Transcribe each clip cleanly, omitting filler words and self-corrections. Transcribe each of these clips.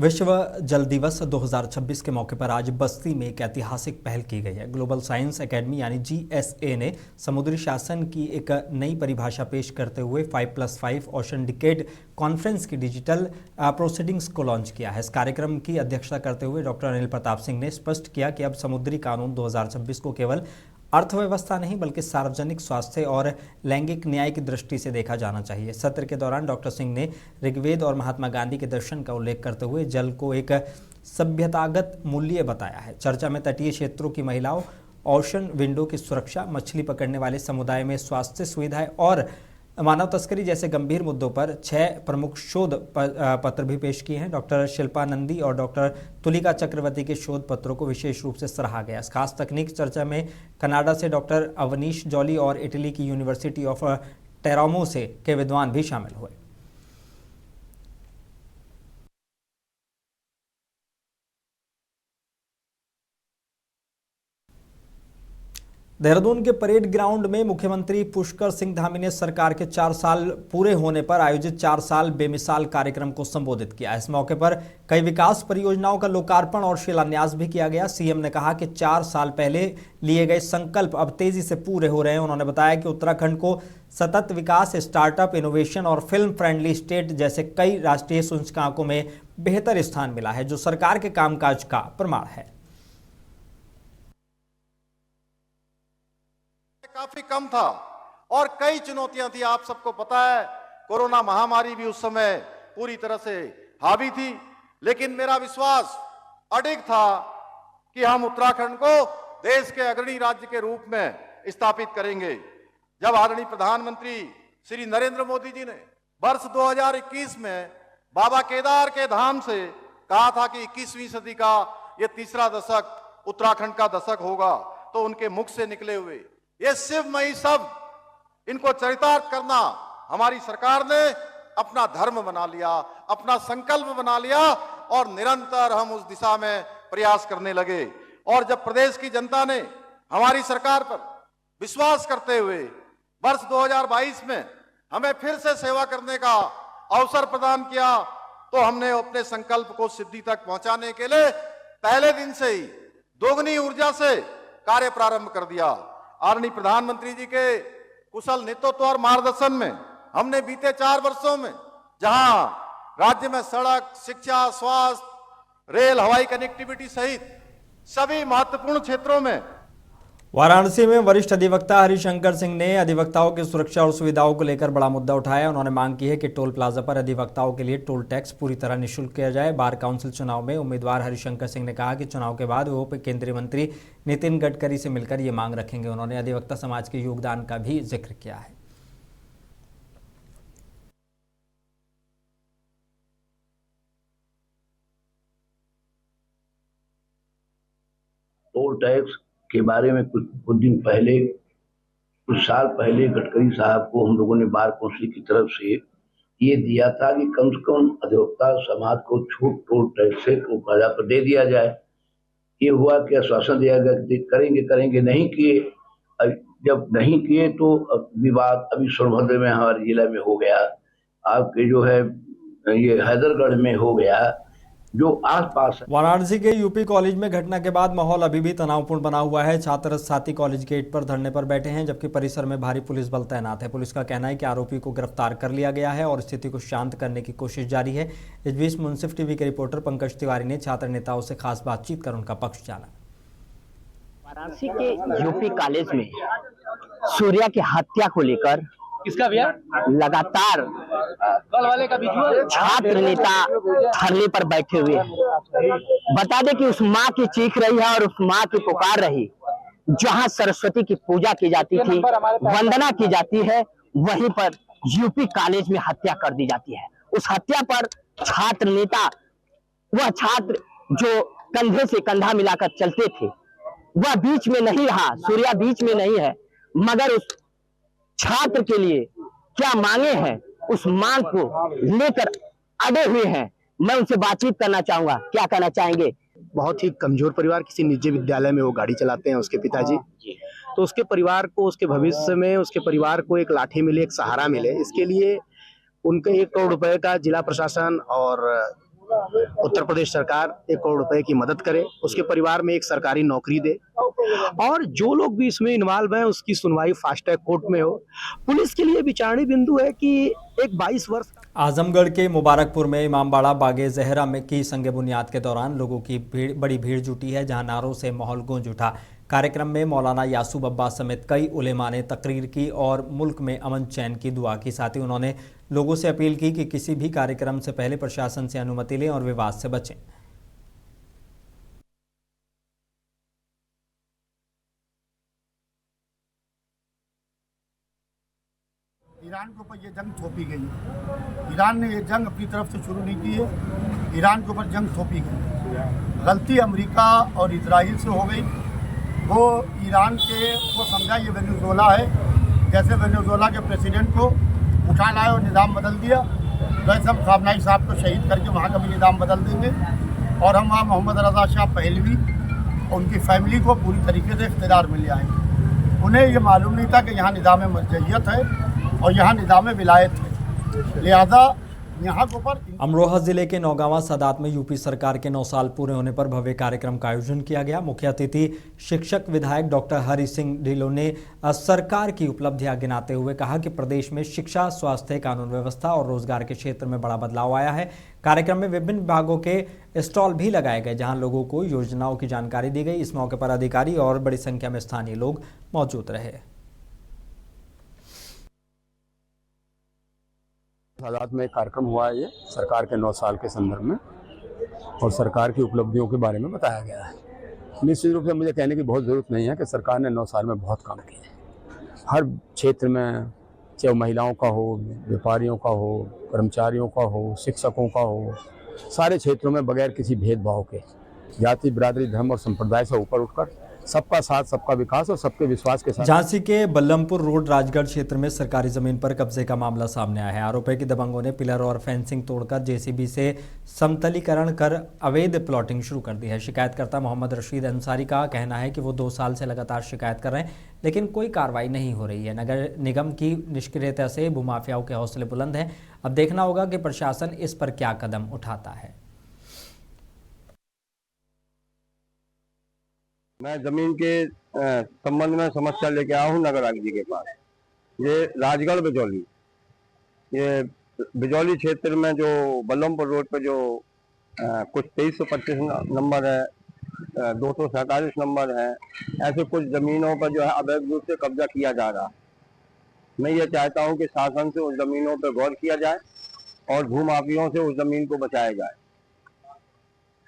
विश्व जल दिवस 2026 के मौके पर आज बस्ती में एक ऐतिहासिक पहल की गई है। ग्लोबल साइंस एकेडमी यानी GSA ने समुद्री शासन की एक नई परिभाषा पेश करते हुए 5+5 ओशन डिकेड कॉन्फ्रेंस की डिजिटल प्रोसीडिंग्स को लॉन्च किया है। इस कार्यक्रम की अध्यक्षता करते हुए डॉक्टर अनिल प्रताप सिंह ने स्पष्ट किया कि अब समुद्री कानून 2026 को केवल अर्थव्यवस्था नहीं बल्कि सार्वजनिक स्वास्थ्य और लैंगिक न्याय की दृष्टि से देखा जाना चाहिए। सत्र के दौरान डॉक्टर सिंह ने ऋग्वेद और महात्मा गांधी के दर्शन का उल्लेख करते हुए जल को एक सभ्यतागत मूल्य बताया है। चर्चा में तटीय क्षेत्रों की महिलाओं, ओशन विंडो की सुरक्षा, मछली पकड़ने वाले समुदाय में स्वास्थ्य सुविधाएं और मानव तस्करी जैसे गंभीर मुद्दों पर 6 प्रमुख शोध पत्र भी पेश किए हैं। डॉक्टर शिल्पा नंदी और डॉक्टर तुलिका चक्रवर्ती के शोध पत्रों को विशेष रूप से सराहा गया। इस खास तकनीक चर्चा में कनाडा से डॉक्टर अवनीश जॉली और इटली की यूनिवर्सिटी ऑफ टेरामो से के विद्वान भी शामिल हुए। देहरादून के परेड ग्राउंड में मुख्यमंत्री पुष्कर सिंह धामी ने सरकार के 4 साल पूरे होने पर आयोजित 4 साल बेमिसाल कार्यक्रम को संबोधित किया। इस मौके पर कई विकास परियोजनाओं का लोकार्पण और शिलान्यास भी किया गया। सीएम ने कहा कि 4 साल पहले लिए गए संकल्प अब तेजी से पूरे हो रहे हैं। उन्होंने बताया कि उत्तराखंड को सतत विकास, स्टार्टअप, इनोवेशन और फिल्म फ्रेंडली स्टेट जैसे कई राष्ट्रीय सूचकांकों में बेहतर स्थान मिला है, जो सरकार के कामकाज का प्रमाण है। काफी कम था और कई चुनौतियां थी। आप सबको पता है, कोरोना महामारी भी उस समय पूरी तरह से हावी थी, लेकिन मेरा विश्वास अडिग था कि हम उत्तराखंड को देश के अग्रणी राज्य के रूप में स्थापित करेंगे। जब आदरणीय प्रधानमंत्री श्री नरेंद्र मोदी जी ने वर्ष 2021 में बाबा केदार के धाम से कहा था कि 21वीं सदी का यह तीसरा दशक उत्तराखंड का दशक होगा, तो उनके मुख से निकले हुए ये शिवमयी शब्द, इनको चरितार्थ करना हमारी सरकार ने अपना धर्म बना लिया, अपना संकल्प बना लिया और निरंतर हम उस दिशा में प्रयास करने लगे। और जब प्रदेश की जनता ने हमारी सरकार पर विश्वास करते हुए वर्ष 2022 में हमें फिर से सेवा करने का अवसर प्रदान किया, तो हमने अपने संकल्प को सिद्धि तक पहुंचाने के लिए पहले दिन से ही दोगुनी ऊर्जा से कार्य प्रारंभ कर दिया। आदरणीय प्रधानमंत्री जी के कुशल नेतृत्व और मार्गदर्शन में हमने बीते 4 वर्षों में जहां राज्य में सड़क, शिक्षा, स्वास्थ्य, रेल, हवाई कनेक्टिविटी सहित सभी महत्वपूर्ण क्षेत्रों में। वाराणसी में वरिष्ठ अधिवक्ता हरिशंकर सिंह ने अधिवक्ताओं की सुरक्षा और सुविधाओं को लेकर बड़ा मुद्दा उठाया। उन्होंने मांग की है कि टोल प्लाजा पर अधिवक्ताओं के लिए टोल टैक्स पूरी तरह निःशुल्क किया जाए। बार काउंसिल चुनाव में उम्मीदवार हरिशंकर सिंह ने कहा कि चुनाव के बाद वो केंद्रीय मंत्री नितिन गडकरी से मिलकर ये मांग रखेंगे। उन्होंने अधिवक्ता समाज के योगदान का भी जिक्र किया है। टोल टैक्स के बारे में कुछ दिन पहले, कुछ साल पहले गडकरी साहब को हम लोगों ने बार काउंसिल की तरफ से ये दिया था कि कम से कम अधिवक्ता समाज को छूट टोल टैक्स से टोल प्लाजा पर दे दिया जाए। ये हुआ कि आश्वासन दिया गया कि करेंगे, नहीं किए। जब नहीं किए तो विवाद अभी सोनभद्र में हमारे जिला में हो गया, आपके जो है ये हैदरगढ़ में हो गया, जो आसपास है। वाराणसी के यूपी कॉलेज में घटना के बाद माहौल अभी भी तनावपूर्ण बना हुआ है। छात्र साथी कॉलेज गेट पर धरने पर बैठे हैं, जबकि परिसर में भारी पुलिस बल तैनात है। पुलिस का कहना है कि आरोपी को गिरफ्तार कर लिया गया है और स्थिति को शांत करने की कोशिश जारी है। इस बीच मुंसिफ टीवी के रिपोर्टर पंकज तिवारी ने छात्र नेताओं से खास बातचीत कर उनका पक्ष जाना। वाराणसी के यूपी कॉलेज में सूर्या की हत्या को लेकर किसका भैया लगातार कल वाले का छात्र नेता धरने पर बैठे हुए हैं। बता दें कि उस माँ की चीख रही है और उस माँ की पुकार रही, जहाँ सरस्वती की पूजा की जाती थी, वंदना की जाती है, वहीं पर यूपी कॉलेज में हत्या कर दी जाती है। उस हत्या पर छात्र नेता, वह छात्र जो कंधे से कंधा मिलाकर चलते थे, वह बीच में नहीं रहा। सूर्या बीच में नहीं है, मगर उस छात्र के लिए क्या मांगे हैं, उस मांग को लेकर अड़े हुए हैं। मैं उनसे बातचीत करना चाहूंगा, क्या कहना चाहेंगे? बहुत ही कमजोर परिवार, किसी निजी विद्यालय में वो गाड़ी चलाते हैं उसके पिताजी, तो उसके परिवार को, उसके भविष्य में उसके परिवार को एक लाठी मिले, एक सहारा मिले, इसके लिए उनके 1 करोड़ रुपए का जिला प्रशासन और उत्तर प्रदेश सरकार 1 करोड़ रुपए की मदद करे, उसके परिवार में एक सरकारी नौकरी दे, और जो लोग भी इसमें इन्वॉल्व हैं उसकी सुनवाई फास्ट ट्रैक कोर्ट में हो। पुलिस के लिए विचारणीय बिंदु है कि एक 22 वर्ष आजमगढ़ के मुबारकपुर में इमामबाड़ा बागे जहरा में की संग बुनियाद के दौरान लोगों की बड़ी भीड़ जुटी है, जहां नारों से माहौल गूंज उठा। कार्यक्रम में मौलाना यासूब अब्बास समेत कई उलेमा ने तकरीर की और मुल्क में अमन चैन की दुआ की। साथ ही उन्होंने लोगों से अपील की कि किसी भी कार्यक्रम से पहले प्रशासन से अनुमति लें और विवाद से बचें। ईरान के ऊपर ये जंग थोपी गई है। ईरान ने ये जंग अपनी तरफ से शुरू नहीं की है, ईरान के ऊपर जंग थोपी गई। गलती अमेरिका और इजराइल से हो गई। वो ईरान के को समझा ये वेनेजुएला है, जैसे वेनेजुएला के प्रेसिडेंट को उठा लाए और निज़ाम बदल दिया, वैसे हम खामनाई साहब को शहीद करके वहाँ का भी निज़ाम बदल देंगे। और हम वहाँ मोहम्मद रज़ा शाह पहलवी और उनकी फैमिली को पूरी तरीके से इख्तियार मिल जाएंगे। उन्हें ये मालूम नहीं था कि यहाँ निज़ाम मरजइयत है और यहाँ निज़ाम विलायत है, लिहाजा यहाँ के ऊपर। अमरोहा जिले के नौगांवा सादात में यूपी सरकार के 9 साल पूरे होने पर भव्य कार्यक्रम का आयोजन किया गया। मुख्य अतिथि शिक्षक विधायक डॉक्टर हरि सिंह ढिल्लों ने सरकार की उपलब्धियां गिनाते हुए कहा कि प्रदेश में शिक्षा, स्वास्थ्य, कानून व्यवस्था और रोजगार के क्षेत्र में बड़ा बदलाव आया है। कार्यक्रम में विभिन्न विभागों के स्टॉल भी लगाए गए, जहां लोगों को योजनाओं की जानकारी दी गई। इस मौके पर अधिकारी और बड़ी संख्या में स्थानीय लोग मौजूद रहे। सादात में एक कार्यक्रम हुआ है, ये सरकार के 9 साल के संदर्भ में और सरकार की उपलब्धियों के बारे में बताया गया है। निश्चित रूप से मुझे कहने की बहुत ज़रूरत नहीं है कि सरकार ने 9 साल में बहुत काम किया है। हर क्षेत्र में, चाहे महिलाओं का हो, व्यापारियों का हो, कर्मचारियों का हो, शिक्षकों का हो, सारे क्षेत्रों में बगैर किसी भेदभाव के, जाति, बिरादरी, धर्म और संप्रदाय से ऊपर उठकर सबका साथ, सबका विकास और सबके विश्वास के साथ। झांसी के बल्लमपुर रोड राजगढ़ क्षेत्र में सरकारी जमीन पर कब्जे का मामला सामने आया है। आरोप है कि दबंगों ने पिलर और फेंसिंग तोड़कर जेसीबी से समतलीकरण कर अवैध प्लॉटिंग शुरू कर दी है। शिकायतकर्ता मोहम्मद रशीद अंसारी का कहना है कि वो 2 साल से लगातार शिकायत कर रहे हैं, लेकिन कोई कार्रवाई नहीं हो रही है। नगर निगम की निष्क्रियता से भूमाफियाओं के हौसले बुलंद हैं। अब देखना होगा कि प्रशासन इस पर क्या कदम उठाता है। मैं जमीन के संबंध में समस्या लेके आया हूँ नगर आयुक्त जी के पास। ये राजगढ़ बिजौली, ये बिजौली क्षेत्र में जो बल्लमपुर रोड पे जो कुछ 2325 नंबर है, 247 नंबर है, ऐसे कुछ जमीनों पर जो है अवैध रूप से कब्जा किया जा रहा है। मैं ये चाहता हूँ कि शासन से उस जमीनों पर गौर किया जाए और भूमाफियों से उस जमीन को बचाया जाए।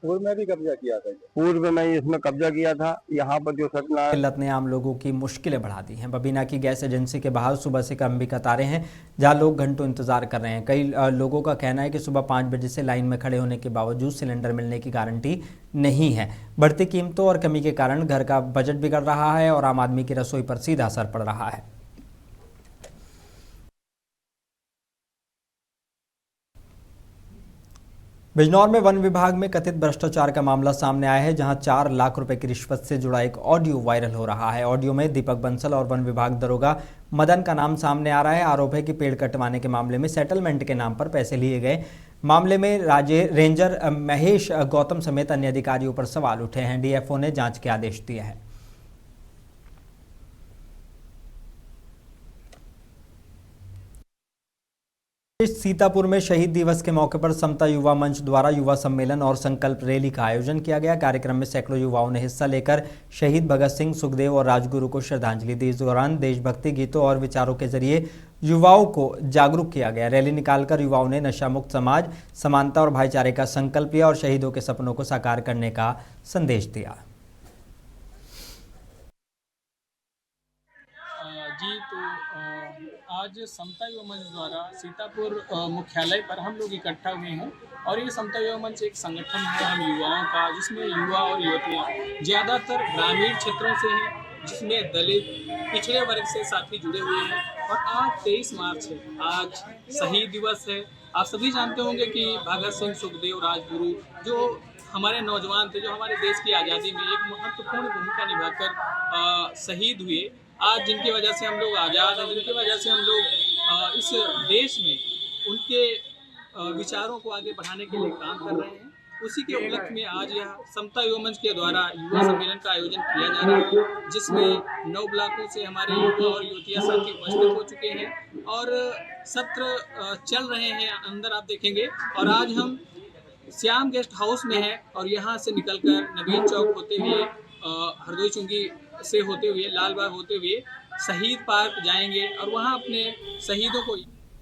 पूर्व में भी कब्जा किया था, पूर्व में इसमें कब्जा किया था। यहाँ पर जो सतना किल्लत ने आम लोगों की मुश्किलें बढ़ा दी हैं। बबीना की गैस एजेंसी के बाहर सुबह से लंबी कतारें हैं, जहां लोग घंटों इंतजार कर रहे हैं। कई लोगों का कहना है कि सुबह 5 बजे से लाइन में खड़े होने के बावजूद सिलेंडर मिलने की गारंटी नहीं है। बढ़ती कीमतों और कमी के कारण घर का बजट बिगड़ रहा है और आम आदमी की रसोई पर सीधा असर पड़ रहा है। बिजनौर में वन विभाग में कथित भ्रष्टाचार का मामला सामने आया है, जहां 4 लाख रुपए की रिश्वत से जुड़ा एक ऑडियो वायरल हो रहा है। ऑडियो में दीपक बंसल और वन विभाग दरोगा मदन का नाम सामने आ रहा है। आरोप है कि पेड़ कटवाने के मामले में सेटलमेंट के नाम पर पैसे लिए गए। मामले में रेंजर महेश गौतम समेत अन्य अधिकारियों पर सवाल उठे हैं। डीएफओ ने जांच के आदेश दिए हैं। सीतापुर में शहीद दिवस के मौके पर समता युवा मंच द्वारा युवा सम्मेलन और संकल्प रैली का आयोजन किया गया। कार्यक्रम में सैकड़ों युवाओं ने हिस्सा लेकर शहीद भगत सिंह, सुखदेव और राजगुरु को श्रद्धांजलि दी। इस दौरान देशभक्ति गीतों और विचारों के जरिए युवाओं को जागरूक किया गया। रैली निकालकर युवाओं ने नशा मुक्त समाज, समानता और भाईचारे का संकल्प लिया और शहीदों के सपनों को साकार करने का संदेश दिया। जी, तो आज समता युवा मंच द्वारा सीतापुर मुख्यालय पर हम लोग इकट्ठा हुए हैं और ये समता युवा मंच एक संगठन है हम युवाओं का, जिसमें युवा और युवतियाँ ज़्यादातर ग्रामीण क्षेत्रों से हैं, जिसमें दलित, पिछड़े वर्ग से साथी जुड़े हुए हैं। और आज 23 मार्च है, आज शहीद दिवस है। आप सभी जानते होंगे कि भगत सिंह, सुखदेव, राजगुरु जो हमारे नौजवान थे, जो हमारे देश की आज़ादी में एक महत्वपूर्ण भूमिका निभाकर शहीद हुए। आज जिनकी वजह से हम लोग आज़ाद हैं, जिनकी वजह से हम लोग इस देश में उनके विचारों को आगे बढ़ाने के लिए काम कर रहे हैं। उसी के उपलक्ष्य में आज यह समता युवा मंच के द्वारा युवा सम्मेलन का आयोजन किया जा रहा है, जिसमें 9 ब्लॉकों से हमारे युवा और युवतियां साथी उपस्थित हो चुके हैं और सत्र चल रहे हैं। अंदर आप देखेंगे और आज हम श्याम गेस्ट हाउस में हैं और यहाँ से निकलकर नवीन चौक होते हुए हरदोई चुंगी से होते हुए लाल बाग होते हुए शहीद पार्क जाएंगे और वहाँ अपने शहीदों को